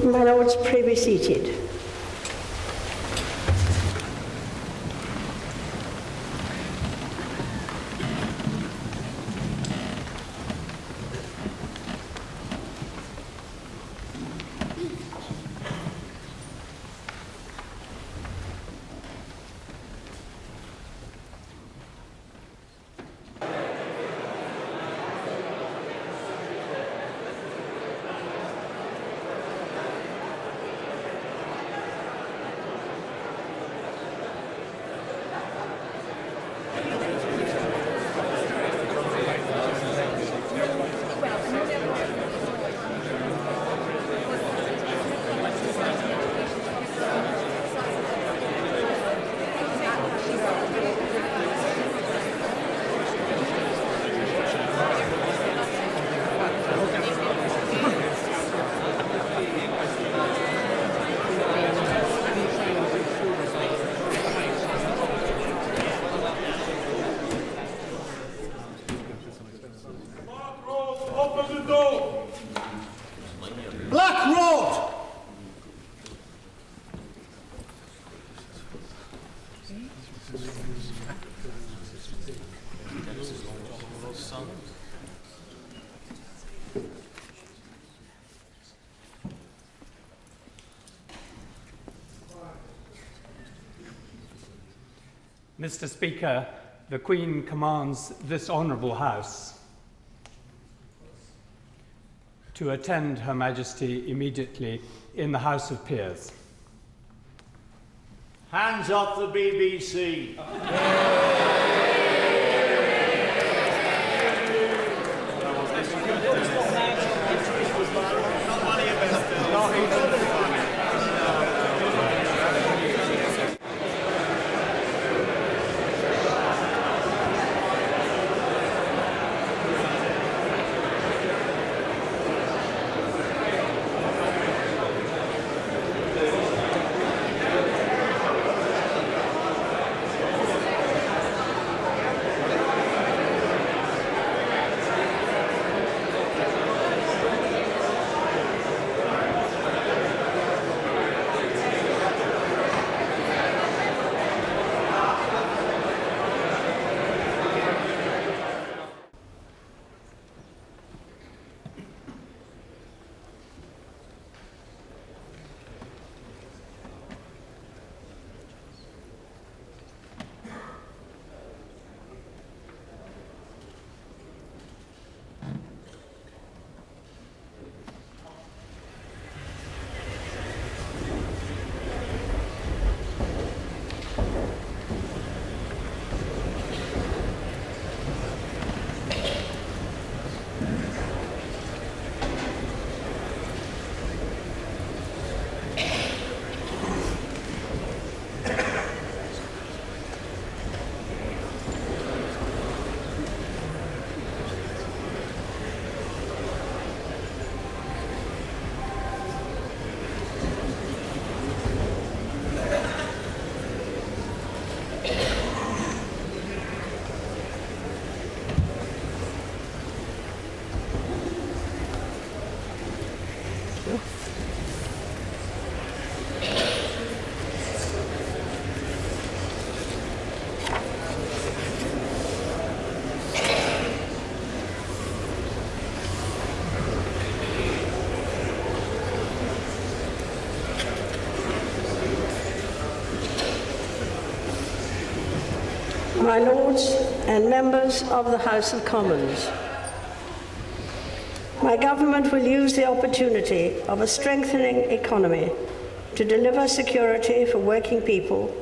My Lords, pray be seated. Mr. Speaker, the Queen commands this Honourable House to attend Her Majesty immediately in the House of Peers. Hands off the BBC. My Lords and members of the House of Commons, my government will use the opportunity of a strengthening economy to deliver security for working people,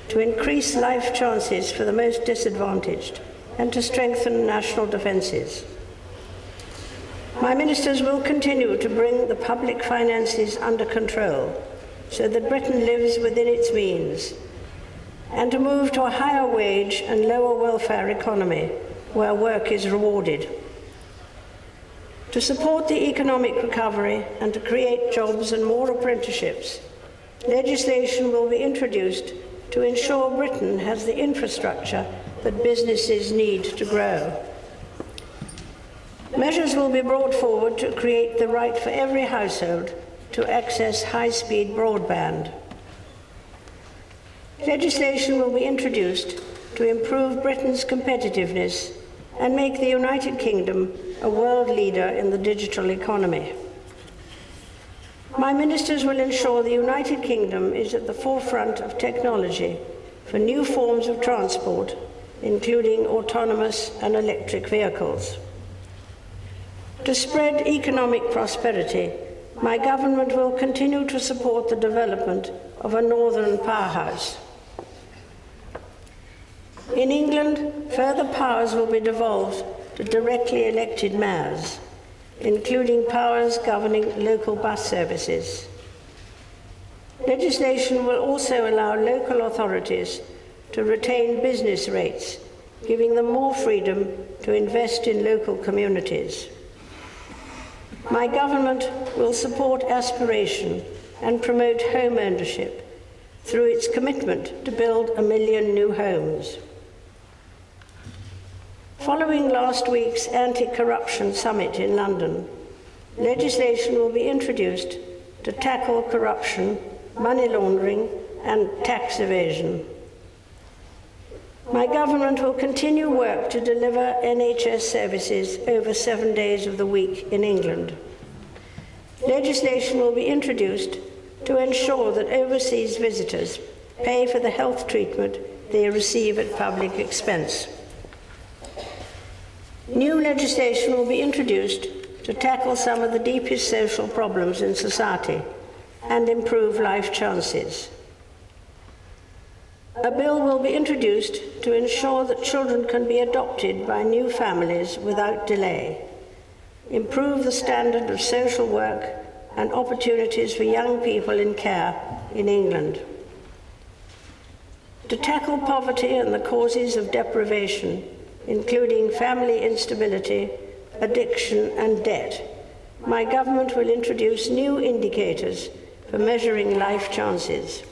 to increase life chances for the most disadvantaged, and to strengthen national defences. My ministers will continue to bring the public finances under control so that Britain lives within its means, and to move to a higher wage and lower welfare economy where work is rewarded. To support the economic recovery and to create jobs and more apprenticeships, legislation will be introduced to ensure Britain has the infrastructure that businesses need to grow. Measures will be brought forward to create the right for every household to access high-speed broadband. Legislation will be introduced to improve Britain's competitiveness and make the United Kingdom a world leader in the digital economy. My ministers will ensure the United Kingdom is at the forefront of technology for new forms of transport, including autonomous and electric vehicles. To spread economic prosperity, my government will continue to support the development of a northern powerhouse. In England, further powers will be devolved to directly elected mayors, including powers governing local bus services. Legislation will also allow local authorities to retain business rates, giving them more freedom to invest in local communities. My government will support aspiration and promote home ownership through its commitment to build 1 million new homes. Following last week's anti-corruption summit in London, legislation will be introduced to tackle corruption, money laundering, and tax evasion. My government will continue work to deliver NHS services over 7 days of the week in England. Legislation will be introduced to ensure that overseas visitors pay for the health treatment they receive at public expense. New legislation will be introduced to tackle some of the deepest social problems in society and improve life chances. A bill will be introduced to ensure that children can be adopted by new families without delay, improve the standard of social work and opportunities for young people in care in England. To tackle poverty and the causes of deprivation, including family instability, addiction and debt, my government will introduce new indicators for measuring life chances.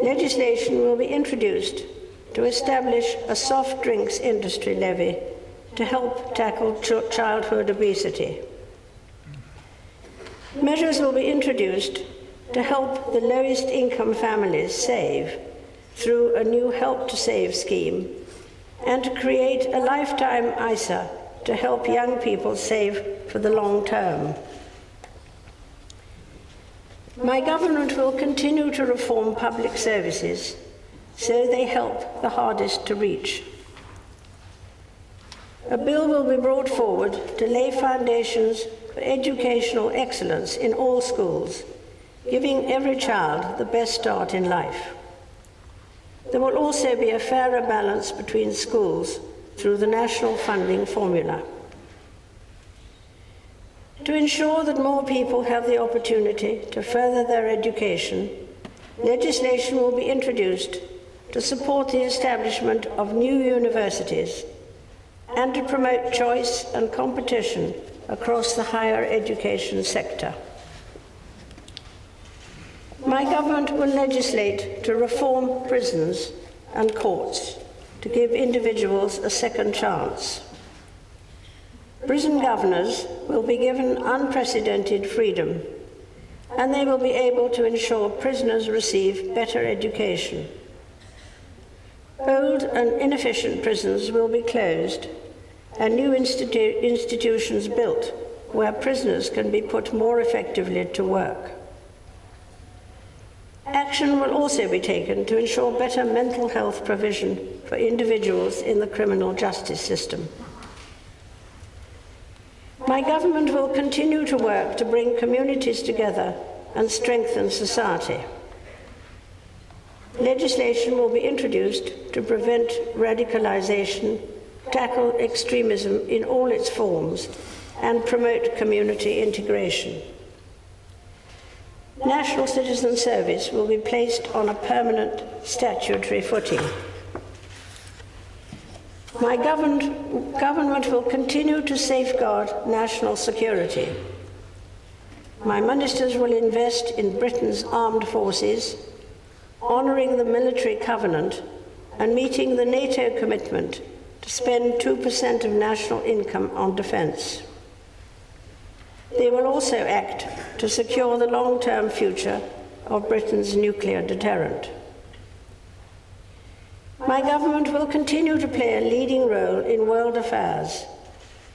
Legislation will be introduced to establish a soft drinks industry levy to help tackle childhood obesity. Measures will be introduced to help the lowest income families save through a new Help to Save scheme, and to create a lifetime ISA to help young people save for the long term. My government will continue to reform public services so they help the hardest to reach. A bill will be brought forward to lay foundations for educational excellence in all schools, giving every child the best start in life. There will also be a fairer balance between schools through the national funding formula. To ensure that more people have the opportunity to further their education, legislation will be introduced to support the establishment of new universities and to promote choice and competition across the higher education sector. My government will legislate to reform prisons and courts to give individuals a second chance. Prison governors will be given unprecedented freedom, and they will be able to ensure prisoners receive better education. Old and inefficient prisons will be closed and new institutions built where prisoners can be put more effectively to work. Action will also be taken to ensure better mental health provision for individuals in the criminal justice system. My government will continue to work to bring communities together and strengthen society. Legislation will be introduced to prevent radicalization, tackle extremism in all its forms, and promote community integration. National citizen service will be placed on a permanent statutory footing. My government will continue to safeguard national security. My ministers will invest in Britain's armed forces, honouring the military covenant and meeting the NATO commitment to spend 2% of national income on defence. The They will also act to secure the long-term future of Britain's nuclear deterrent. My government will continue to play a leading role in world affairs,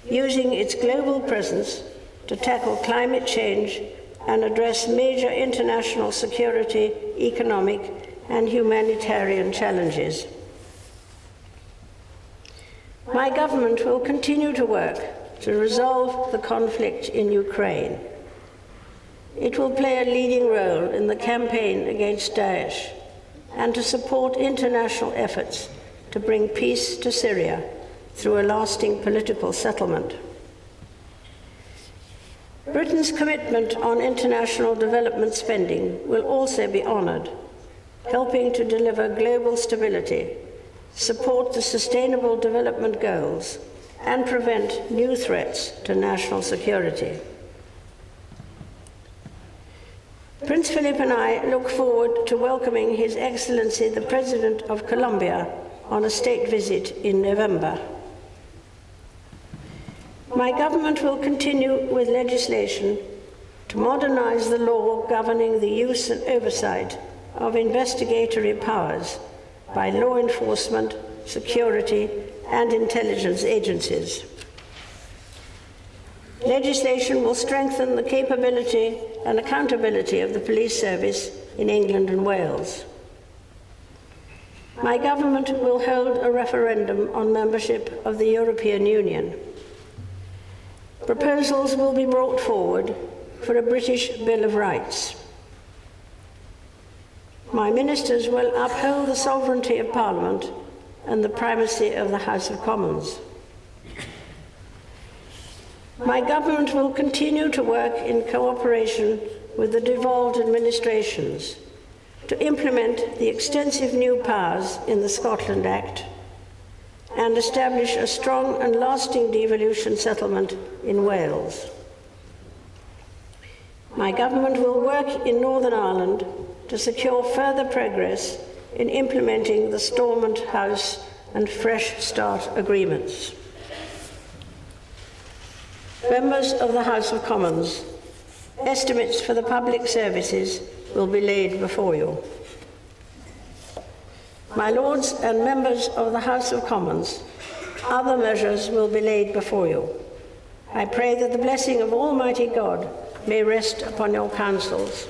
using its global presence to tackle climate change and address major international security, economic, and humanitarian challenges. My government will continue to work to resolve the conflict in Ukraine. It will play a leading role in the campaign against Daesh and to support international efforts to bring peace to Syria through a lasting political settlement. Britain's commitment on international development spending will also be honoured, helping to deliver global stability, support the Sustainable Development Goals, and prevent new threats to national security. Prince Philip and I look forward to welcoming His Excellency the President of Colombia on a state visit in November. My government will continue with legislation to modernize the law governing the use and oversight of investigatory powers by law enforcement, security, and intelligence agencies. Legislation will strengthen the capability and accountability of the police service in England and Wales. My government will hold a referendum on membership of the European Union. Proposals will be brought forward for a British Bill of Rights. My ministers will uphold the sovereignty of Parliament and the primacy of the House of Commons. My government will continue to work in cooperation with the devolved administrations to implement the extensive new powers in the Scotland Act and establish a strong and lasting devolution settlement in Wales. My government will work in Northern Ireland to secure further progress in implementing the Stormont House and Fresh Start agreements. Members of the House of Commons, estimates for the public services will be laid before you. My Lords and members of the House of Commons, other measures will be laid before you. I pray that the blessing of Almighty God may rest upon your councils.